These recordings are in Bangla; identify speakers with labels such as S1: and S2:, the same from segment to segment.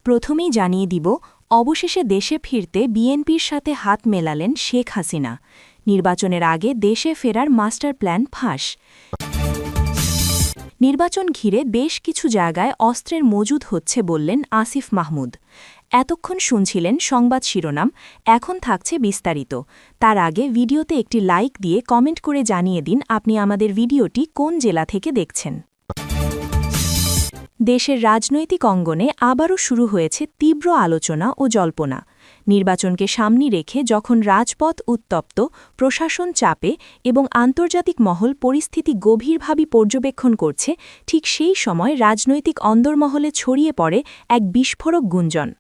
S1: প্রথমেই জানিয়ে দিব, অবশেষে দেশে ফিরতে বিএনপির সাথে হাত মেলালেন শেখ হাসিনা। নির্বাচনের আগে দেশে ফেরার মাস্টার প্ল্যান ফাঁস। নির্বাচন ঘিরে বেশ কিছু জায়গায় অস্ত্রের মজুদ হচ্ছে বললেন আসিফ মাহমুদ। এতক্ষণ শুনছিলেন সংবাদ শিরোনাম, এখন থাকছে বিস্তারিত। তার আগে ভিডিওতে একটি লাইক দিয়ে কমেন্ট করে জানিয়ে দিন আপনি আমাদের ভিডিওটি কোন জেলা থেকে দেখছেন। দেশের রাজনৈতিক অঙ্গনে আবারও শুরু হয়েছে তীব্র আলোচনা ও জল্পনা। নির্বাচনকে সামনে রেখে যখন রাজপথ উত্তপ্ত, প্রশাসন চাপে এবং আন্তর্জাতিক মহল পরিস্থিতি গভীরভাবে পর্যবেক্ষণ করছে, ঠিক সেই সময় রাজনৈতিক অন্দরমহলে ছড়িয়ে পড়ে এক বিস্ফোরক গুঞ্জন।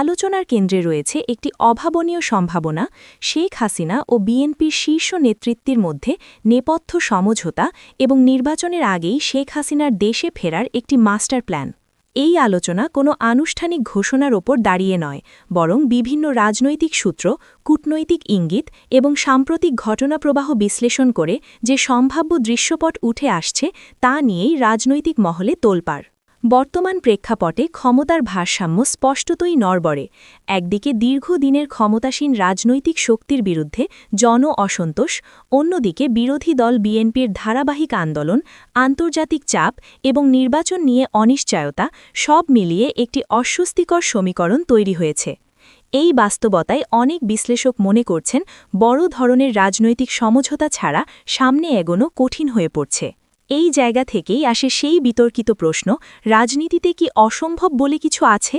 S1: আলোচনার কেন্দ্রে রয়েছে একটি অভাবনীয় সম্ভাবনা, শেখ হাসিনা ও বিএনপির শীর্ষ নেতৃত্বের মধ্যে নেপথ্য সমঝোতা এবং নির্বাচনের আগেই শেখ হাসিনার দেশে ফেরার একটি মাস্টার প্ল্যান। এই আলোচনা কোনো আনুষ্ঠানিক ঘোষণার ওপর দাঁড়িয়ে নয়, বরং বিভিন্ন রাজনৈতিক সূত্র, কূটনৈতিক ইঙ্গিত এবং সাম্প্রতিক ঘটনাপ্রবাহ বিশ্লেষণ করে যে সম্ভাব্য দৃশ্যপট উঠে আসছে তা নিয়েই রাজনৈতিক মহলে তোলপাড়। বর্তমান প্রেক্ষাপটে ক্ষমতার ভারসাম্য স্পষ্টতই নড়বড়ে। একদিকে দীর্ঘদিনের ক্ষমতাসীন রাজনৈতিক শক্তির বিরুদ্ধে জন অসন্তোষ, অন্যদিকে বিরোধী দল বিএনপির ধারাবাহিক আন্দোলন, আন্তর্জাতিক চাপ এবং নির্বাচন নিয়ে অনিশ্চয়তা, সব মিলিয়ে একটি অস্বস্তিকর সমীকরণ তৈরি হয়েছে। এই বাস্তবতায় অনেক বিশ্লেষক মনে করছেন, বড় ধরনের রাজনৈতিক সমঝোতা ছাড়া সামনে এগোনো কঠিন হয়ে পড়ছে। এই জায়গা থেকেই আসে সেই বিতর্কিত প্রশ্ন, রাজনীতিতে কি অসম্ভব বলে কিছু আছে?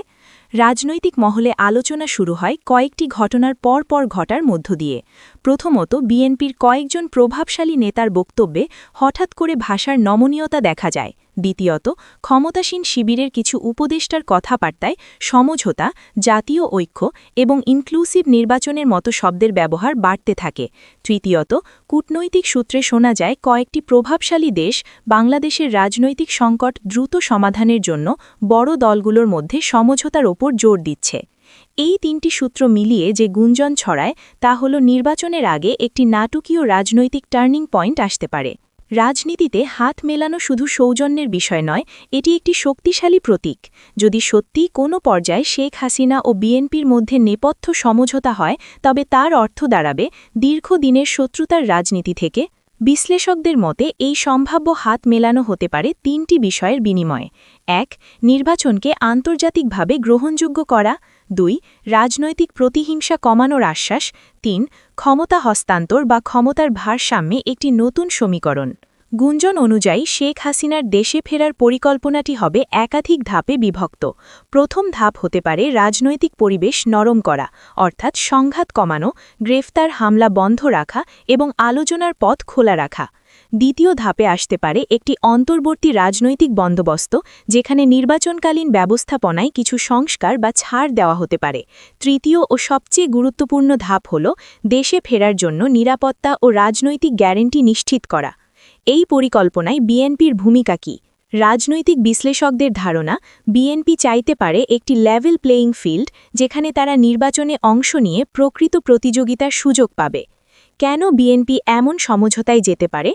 S1: রাজনৈতিক মহলে আলোচনা শুরু হয় কয়েকটি ঘটনার পর ঘটার মধ্য দিয়ে। প্রথমত, বিএনপির কয়েকজন প্রভাবশালী নেতার বক্তব্যে হঠাৎ করে ভাষার নমনীয়তা দেখা যায়। দ্বিতীয়ত, ক্ষমতাসীন শিবিরের কিছু উপদেষ্টার কথাবার্তায় সমঝোতা, জাতীয় ঐক্য এবং ইনক্লুসিভ নির্বাচনের মতো শব্দের ব্যবহার বাড়তে থাকে। তৃতীয়ত, কূটনৈতিক সূত্রে শোনা যায় কয়েকটি প্রভাবশালী দেশ বাংলাদেশের রাজনৈতিক সংকট দ্রুত সমাধানের জন্য বড় দলগুলোর মধ্যে সমঝোতার ওপর জোর দিচ্ছে। এই তিনটি সূত্র মিলিয়ে যে গুঞ্জন ছড়ায় তা হল নির্বাচনের আগে একটি নাটকীয় রাজনৈতিক টার্নিং পয়েন্ট আসতে পারে। রাজনীতিতে হাত মেলানো শুধু সৌজন্যের বিষয় নয়, এটি একটি শক্তিশালী প্রতীক। যদি সত্যিই কোনো পর্যায়ে শেখ হাসিনা ও বিএনপির মধ্যে নেপথ্য সমঝোতা হয়, তবে তার অর্থ দাঁড়াবে দীর্ঘদিনের শত্রুতার রাজনীতি থেকে। বিশ্লেষকদের মতে এই সম্ভাব্য হাত মেলানো হতে পারে তিনটি বিষয়ের বিনিময়ে। ১. নির্বাচনকে আন্তর্জাতিকভাবে গ্রহণযোগ্য করা। ২. রাজনৈতিক প্রতিহিংসা কমানোর আশ্বাস। ৩. ক্ষমতা হস্তান্তর বা ক্ষমতার ভারসাম্যে একটি নতুন সমীকরণ। গুঞ্জন অনুযায়ী শেখ হাসিনার দেশে ফেরার পরিকল্পনাটি হবে একাধিক ধাপে বিভক্ত। প্রথম ধাপ হতে পারে রাজনৈতিক পরিবেশ নরম করা, অর্থাৎ সংঘাত কমানো, গ্রেফতার হামলা বন্ধ রাখা এবং আলোচনার পথ খোলা রাখা। দ্বিতীয় ধাপে আসতে পারে একটি অন্তর্বর্তী রাজনৈতিক বন্দোবস্ত, যেখানে নির্বাচনকালীন ব্যবস্থাপনায় কিছু সংস্কার বা ছাড় দেওয়া হতে পারে। তৃতীয় ও সবচেয়ে গুরুত্বপূর্ণ ধাপ হল দেশে ফেরার জন্য নিরাপত্তা ও রাজনৈতিক গ্যারান্টি নিশ্চিত করা। এই পরিকল্পনায় বিএনপির ভূমিকা কী? রাজনৈতিক বিশ্লেষকদের ধারণা, বিএনপি চাইতে পারে একটি লেভেল প্লেয়িং ফিল্ড, যেখানে তারা নির্বাচনে অংশ নিয়ে প্রকৃত প্রতিযোগিতার সুযোগ পাবে। কেন বিএনপি এমন সমঝোতায় যেতে পারে?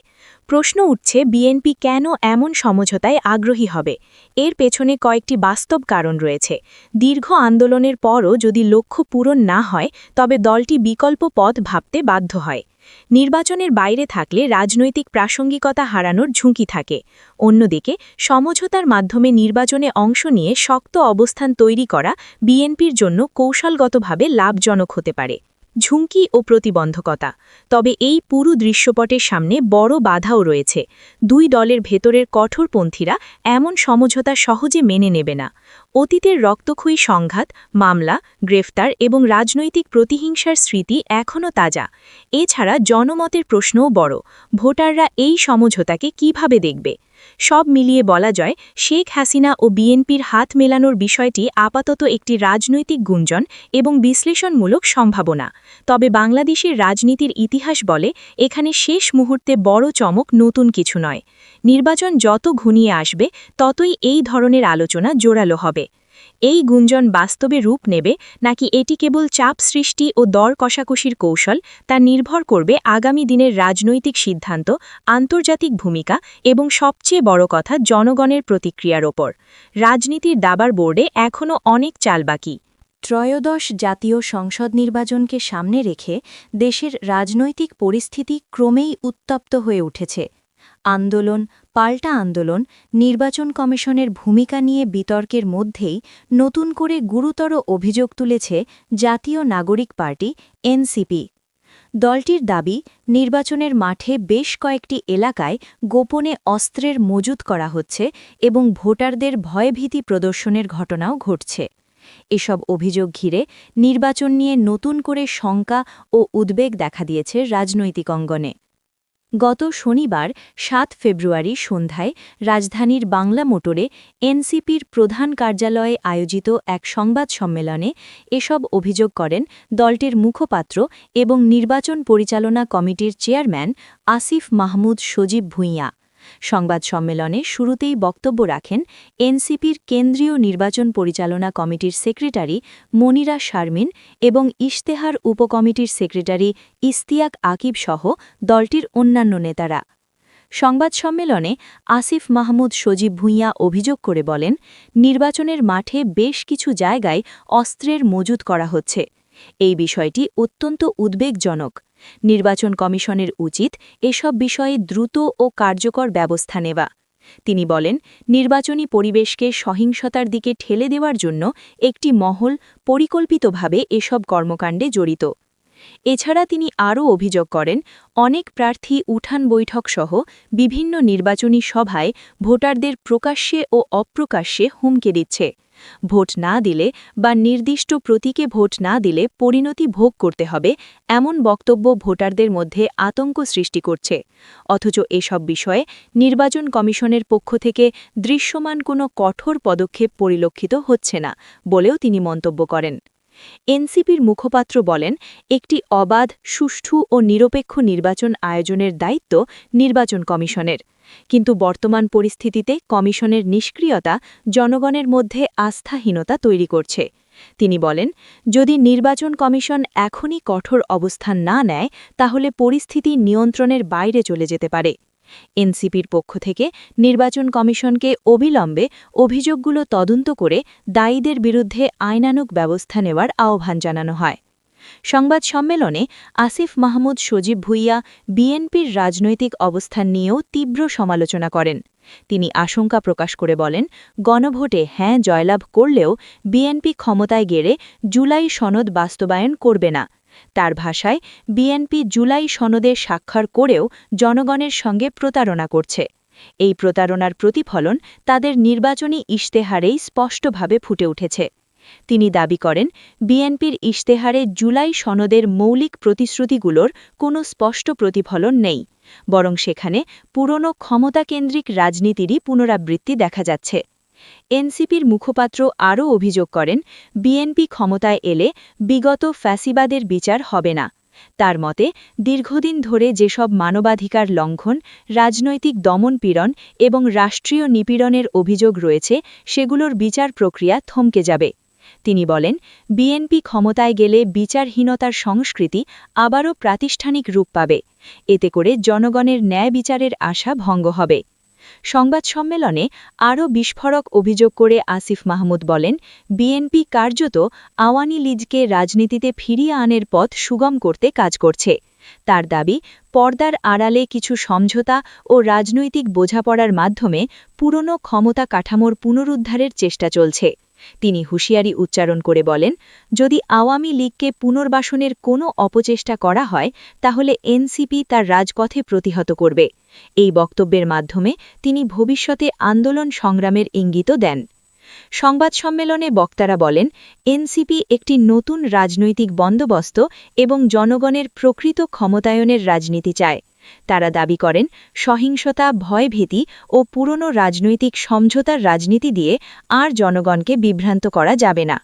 S1: প্রশ্ন উঠছে, বিএনপি কেন এমন সমঝোতায় আগ্রহী হবে? এর পেছনে কয়েকটি বাস্তব কারণ রয়েছে। দীর্ঘ আন্দোলনের পরও যদি লক্ষ্য পূরণ না হয়, তবে দলটি বিকল্প পথ ভাবতে বাধ্য হয়। নির্বাচনের বাইরে থাকলে রাজনৈতিক প্রাসঙ্গিকতা হারানোর ঝুঁকি থাকে। অন্যদিকে, সমঝোতার মাধ্যমে নির্বাচনে অংশ নিয়ে শক্ত অবস্থান তৈরি করা বিএনপির জন্য কৌশলগতভাবে লাভজনক হতে পারে। ঝুঁকি ও প্রতিবন্ধকতা। তবে এই পুরো দৃশ্যপটের সামনে বড় বাধাও রয়েছে। দুই দলের ভেতরের কঠোরপন্থীরা এমন সমঝোতা সহজে মেনে নেবে না। অতীতের রক্তক্ষয়ী সংঘাত, মামলা, গ্রেফতার এবং রাজনৈতিক প্রতিহিংসার স্মৃতি এখনও তাজা। এছাড়া জনমতের প্রশ্নও বড়। ভোটাররা এই সমঝোতাকে কিভাবে দেখবে? সব মিলিয়ে বলা যায়, শেখ হাসিনা ও বিএনপির হাত মেলানোর বিষয়টি আপাতত একটি রাজনৈতিক গুঞ্জন এবং বিশ্লেষণমূলক সম্ভাবনা। তবে বাংলাদেশের রাজনীতির ইতিহাস বলে, এখানে শেষ মুহূর্তে বড় চমক নতুন কিছু নয়। নির্বাচন যত ঘনিয়ে আসবে ততই এই ধরনের আলোচনা জোরালো হবে। এই গুঞ্জন বাস্তবে রূপ নেবে নাকি এটি কেবল চাপ সৃষ্টি ও দর কষাকষির কৌশল, তা নির্ভর করবে আগামী দিনের রাজনৈতিক সিদ্ধান্ত, আন্তর্জাতিক ভূমিকা এবং সবচেয়ে বড় কথা জনগণের প্রতিক্রিয়ার ওপর। রাজনীতির দাবার বোর্ডে এখনও অনেক চাল বাকি। ত্রয়োদশ জাতীয় সংসদ নির্বাচনকে সামনে রেখে দেশের রাজনৈতিক পরিস্থিতি ক্রমেই উত্তপ্ত হয়ে উঠেছে। আন্দোলন, পাল্টা আন্দোলন, নির্বাচন কমিশনের ভূমিকা নিয়ে বিতর্কের মধ্যেই নতুন করে গুরুতর অভিযোগ তুলেছে জাতীয় নাগরিক পার্টি এনসিপি। দলটির দাবি, নির্বাচনের মাঠে বেশ কয়েকটি এলাকায় গোপনে অস্ত্রের মজুত করা হচ্ছে এবং ভোটারদের ভয়ভীতি প্রদর্শনের ঘটনাও ঘটছে। এসব অভিযোগ ঘিরে নির্বাচন নিয়ে নতুন করে শঙ্কা ও উদ্বেগ দেখা দিয়েছে রাজনৈতিক অঙ্গনে। গত শনিবার ৭ ফেব্রুয়ারি সন্ধ্যায় রাজধানীর বাংলা মোটরে এনসিপির প্রধান কার্যালয়ে আয়োজিত এক সংবাদ সম্মেলনে এসব অভিযোগ করেন দলটির মুখপাত্র এবং নির্বাচন পরিচালনা কমিটির চেয়ারম্যান আসিফ মাহমুদ সজীব ভুঁইয়া। সংবাদ সম্মেলনে শুরুতেই বক্তব্য রাখেন এনসিপির কেন্দ্রীয় নির্বাচন পরিচালনা কমিটির সেক্রেটারি মনিরা শারমিন এবং ইশতেহার উপকমিটির সেক্রেটারি ইস্তিয়াক আকিব সহ দলটির অন্যান্য নেতারা। সংবাদ সম্মেলনে আসিফ মাহমুদ সজীব ভুঁইয়া অভিযোগ করে বলেন, নির্বাচনের মাঠে বেশ কিছু জায়গায় অস্ত্রের মজুত করা হচ্ছে। এই বিষয়টি অত্যন্ত উদ্বেগজনক। নির্বাচন কমিশনের উচিত এসব বিষয়ে দ্রুত ও কার্যকর ব্যবস্থা নেওয়া। তিনি বলেন, নির্বাচনী পরিবেশকে সহিংসতার দিকে ঠেলে দেওয়ার জন্য একটি মহল পরিকল্পিতভাবে এসব কর্মকাণ্ডে জড়িত। এছাড়া তিনি আরও অভিযোগ করেন, অনেক প্রার্থী উঠান বৈঠক সহ বিভিন্ন নির্বাচনী সভায় ভোটারদের প্রকাশ্যে ও অপ্রকাশ্যে হুমকি দিচ্ছে। ভোট না দিলে বা নির্দিষ্ট প্রতীকে ভোট না দিলে পরিণতি ভোগ করতে হবে, এমন বক্তব্য ভোটারদের মধ্যে আতঙ্ক সৃষ্টি করছে। অথচ এসব বিষয়ে নির্বাচন কমিশনের পক্ষ থেকে দৃশ্যমান কোনো কঠোর পদক্ষেপ পরিলক্ষিত হচ্ছে না বলেও তিনি মন্তব্য করেন। এনসিপির মুখপাত্র বলেন, একটি অবাধ, সুষ্ঠু ও নিরপেক্ষ নির্বাচন আয়োজনের দায়িত্ব নির্বাচন কমিশনের। কিন্তু বর্তমান পরিস্থিতিতে কমিশনের নিষ্ক্রিয়তা জনগণের মধ্যে আস্থাহীনতা তৈরি করছে। তিনি বলেন, যদি নির্বাচন কমিশন এখনই কঠোর অবস্থান না নেয় তাহলে পরিস্থিতি নিয়ন্ত্রণের বাইরে চলে যেতে পারে। এনসিপির পক্ষ থেকে নির্বাচন কমিশনকে অবিলম্বে অভিযোগগুলো তদন্ত করে দায়ীদের বিরুদ্ধে আইনানুগ ব্যবস্থা নেওয়ার আহ্বান জানানো হয়। সংবাদ সম্মেলনে আসিফ মাহমুদ সজীব ভুঁইয়া বিএনপির রাজনৈতিক অবস্থান নিয়েও তীব্র সমালোচনা করেন। তিনি আশঙ্কা প্রকাশ করে বলেন, গণভোটে হ্যাঁ জয়লাভ করলেও বিএনপি ক্ষমতায় গেলে জুলাই সনদ বাস্তবায়ন করবে না। তার ভাষায়, বিএনপি জুলাই সনদে স্বাক্ষর করেও জনগণের সঙ্গে প্রতারণা করছে। এই প্রতারণার প্রতিফলন তাদের নির্বাচনী ইশতেহারেই স্পষ্টভাবে ফুটে উঠেছে। তিনি দাবি করেন, বিএনপির ইশতেহারে জুলাই সনদের মৌলিক প্রতিশ্রুতিগুলোর কোনো স্পষ্ট প্রতিফলন নেই, বরং সেখানে পুরনো ক্ষমতাকেন্দ্রিক রাজনীতিরই পুনরাবৃত্তি দেখা যাচ্ছে। এনসিপির মুখপাত্র আরও অভিযোগ করেন, বিএনপি ক্ষমতায় এলে বিগত ফ্যাসিবাদের বিচার হবে না। তার মতে, দীর্ঘদিন ধরে যেসব মানবাধিকার লঙ্ঘন, রাজনৈতিক দমনপীড়ন এবং রাষ্ট্রীয় নিপীড়নের অভিযোগ রয়েছে সেগুলোর বিচার প্রক্রিয়া থমকে যাবে। তিনি বলেন, বিএনপি ক্ষমতায় গেলে বিচারহীনতার সংস্কৃতি আবারও প্রাতিষ্ঠানিক রূপ পাবে। এতে করে জনগণের ন্যায় বিচারের আশা ভঙ্গ হবে। সংবাদ সম্মেলনে আরও বিস্ফোরক অভিযোগ করে আসিফ মাহমুদ বলেন, বিএনপি কার্যত আওয়ামী লীগকে রাজনীতিতে ফিরিয়ে আনার পথ সুগম করতে কাজ করছে। তার দাবি, পর্দার আড়ালে কিছু সমঝোতা ও রাজনৈতিক বোঝাপড়ার মাধ্যমে পুরনো ক্ষমতা কাঠামোর পুনরুদ্ধারের চেষ্টা চলছে। তিনি হুঁশিয়ারি উচ্চারণ করে বলেন, যদি আওয়ামী লীগকে পুনর্বাসনের কোনো অপচেষ্টা করা হয় তাহলে এনসিপি তার রাজপথে প্রতিহত করবে। এই বক্তব্যের মাধ্যমে তিনি ভবিষ্যতে আন্দোলন সংগ্রামের ইঙ্গিতও দেন। সংবাদ সম্মেলনে বক্তারা বলেন, এনসিপি একটি নতুন রাজনৈতিক বন্দোবস্ত এবং জনগণের প্রকৃত ক্ষমতায়নের রাজনীতি চায়। তারা দাবি করেন, সহিংসতা, ভয়ভীতি ও পুরনো রাজনৈতিক সমঝোতার রাজনীতি দিয়ে আর জনগণকে বিভ্রান্ত করা যাবে না।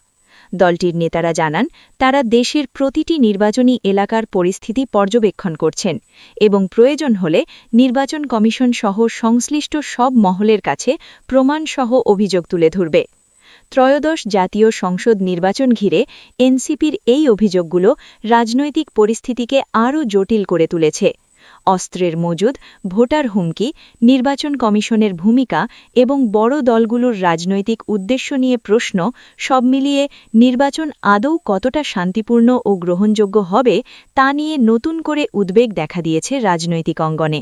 S1: দলটির নেতারা জানান তারা দেশের প্রতিটি নির্বাচনী এলাকার পরিস্থিতি পর্যবেক্ষণ করছেন এবং প্রয়োজন হলে নির্বাচন কমিশন সহ সংশ্লিষ্ট সব মহলের কাছে প্রমাণসহ অভিযোগ তুলে ধরবে। ত্রয়োদশ জাতীয় সংসদ নির্বাচন ঘিরে এনসিপির এই অভিযোগগুলো রাজনৈতিক পরিস্থিতিকে আরও জটিল করে তুলেছে। অস্ত্রের মজুদ, ভোটার হুমকি, নির্বাচন কমিশনের ভূমিকা এবং বড় দলগুলোর রাজনৈতিক উদ্দেশ্য নিয়ে প্রশ্ন সব মিলিয়ে নির্বাচন আদৌ কতটা শান্তিপূর্ণ ও গ্রহণযোগ্য হবে তা নিয়ে নতুন করে উদ্বেগ দেখা দিয়েছে রাজনৈতিক অঙ্গনে।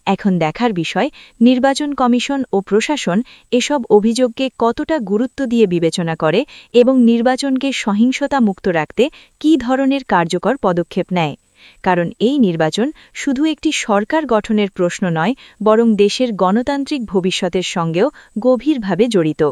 S1: এখন দেখার বিষয় নির্বাচন কমিশন ও প্রশাসন এসব অভিযোগকে কতটা গুরুত্ব দিয়ে বিবেচনা করে এবং নির্বাচনকে সহিংসতা মুক্ত রাখতে কী ধরনের কার্যকর পদক্ষেপ নেয়। কারণ এই নির্বাচন শুধু একটি সরকার গঠনের প্রশ্ন নয়, বরং দেশের গণতান্ত্রিক ভবিষ্যতের সঙ্গেও গভীরভাবে জড়িত।